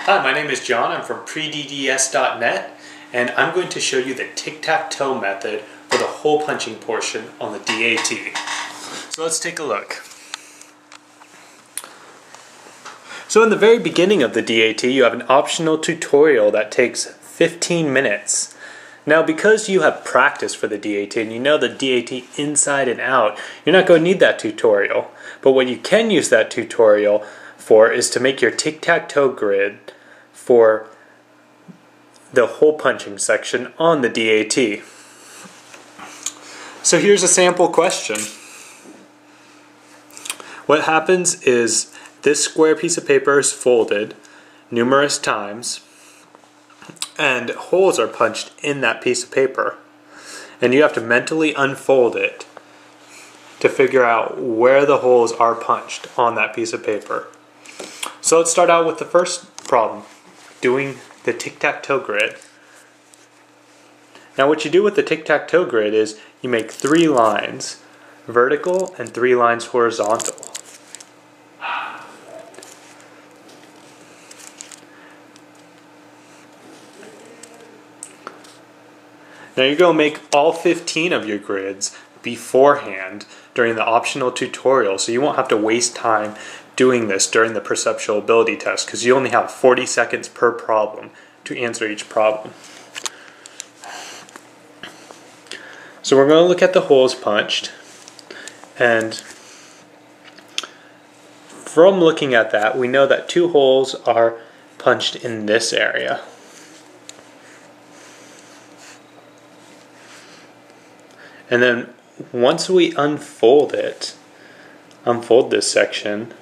Hi, my name is John. I'm from predds.net, and I'm going to show you the tic-tac-toe method for the hole punching portion on the DAT. So let's take a look. So in the very beginning of the DAT, you have an optional tutorial that takes 15 minutes. Now, because you have practice for the DAT and you know the DAT inside and out, you're not going to need that tutorial. But what you can use that tutorial for is to make your tic-tac-toe grid for the hole punching section on the DAT. So here's a sample question. What happens is this square piece of paper is folded numerous times and holes are punched in that piece of paper. And you have to mentally unfold it to figure out where the holes are punched on that piece of paper. So let's start out with the first problem, doing the tic-tac-toe grid. Now what you do with the tic-tac-toe grid is you make 3 lines vertical and 3 lines horizontal. Now you're going to make all 15 of your grids beforehand during the optional tutorial, so you won't have to waste time doing this during the perceptual ability test because you only have 40 seconds per problem to answer each problem. So we're going to look at the holes punched, and from looking at that we know that 2 holes are punched in this area. And then once we unfold this section,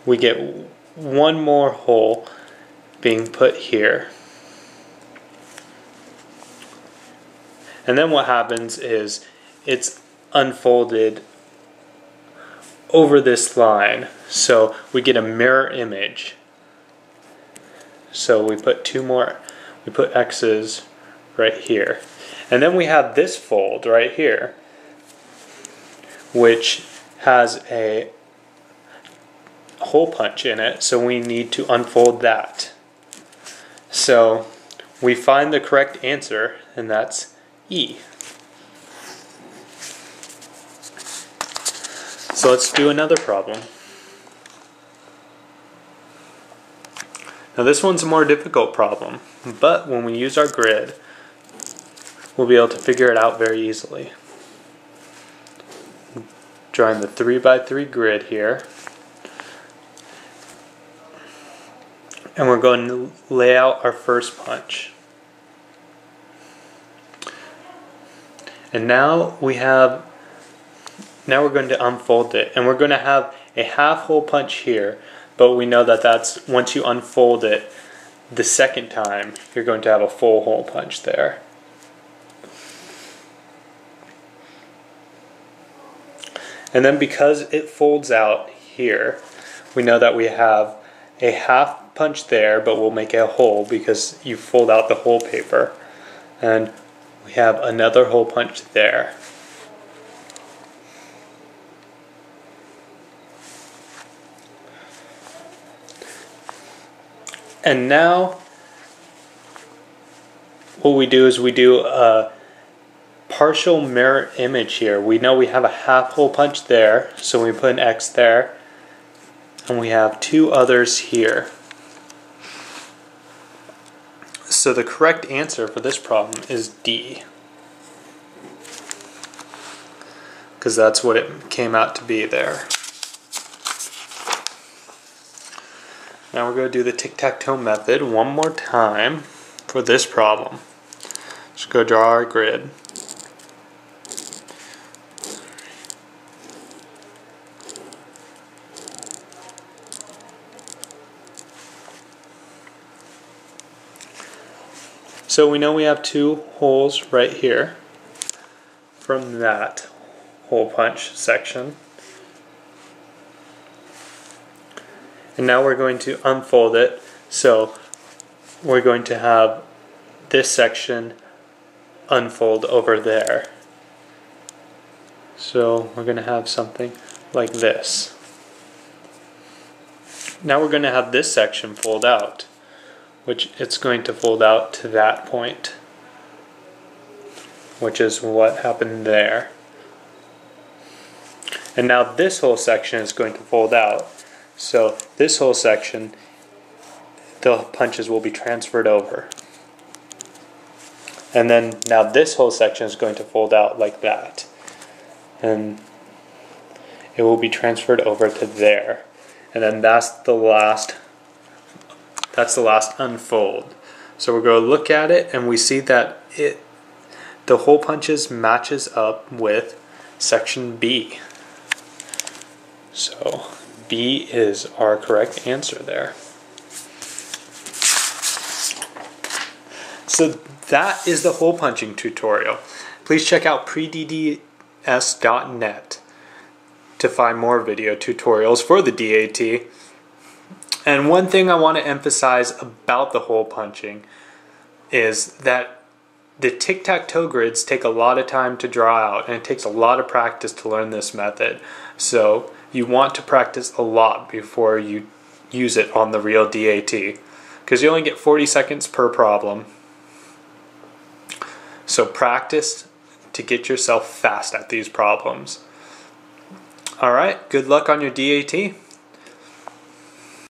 we get 1 more hole being put here. And then what happens is it's unfolded over this line, so we get a mirror image. So we put 2 more, we put X's right here. And then we have this fold right here, which has a hole punch in it, so we need to unfold that. So we find the correct answer, and that's E. So let's do another problem. Now this one's a more difficult problem, but when we use our grid, we'll be able to figure it out very easily. Drawing the 3x3 grid here. And we're going to lay out our first punch. And now we're going to unfold it. And we're going to have a half hole punch here, but we know that that's once you unfold it the second time, you're going to have a full hole punch there. And then because it folds out here, we know that we have a half punch there, but we'll make a hole because you fold out the whole paper. And we have another hole punch there. And now what we do is we do a partial mirror image here. We know we have a half hole punch there, so we put an X there, and we have 2 others here. So the correct answer for this problem is D, because that's what it came out to be there. Now we're going to do the tic-tac-toe method one more time for this problem. Just go draw our grid. So we know we have 2 holes right here from that hole punch section. And now we're going to unfold it. So we're going to have this section unfold over there. So we're going to have something like this. Now we're going to have this section fold out, which it's going to fold out to that point, which is what happened there. And now this whole section is going to fold out. So this whole section, the punches will be transferred over. And then now this whole section is going to fold out like that. And it will be transferred over to there. And then that's the last unfold. So we're going to look at it and we see that the hole punches matches up with section B. So B is our correct answer there. So that is the hole punching tutorial. Please check out predds.net to find more video tutorials for the DAT. And one thing I want to emphasize about the hole punching is that the tic-tac-toe grids take a lot of time to draw out, and it takes a lot of practice to learn this method. So you want to practice a lot before you use it on the real DAT, because you only get 40 seconds per problem. So practice to get yourself fast at these problems. Alright, good luck on your DAT.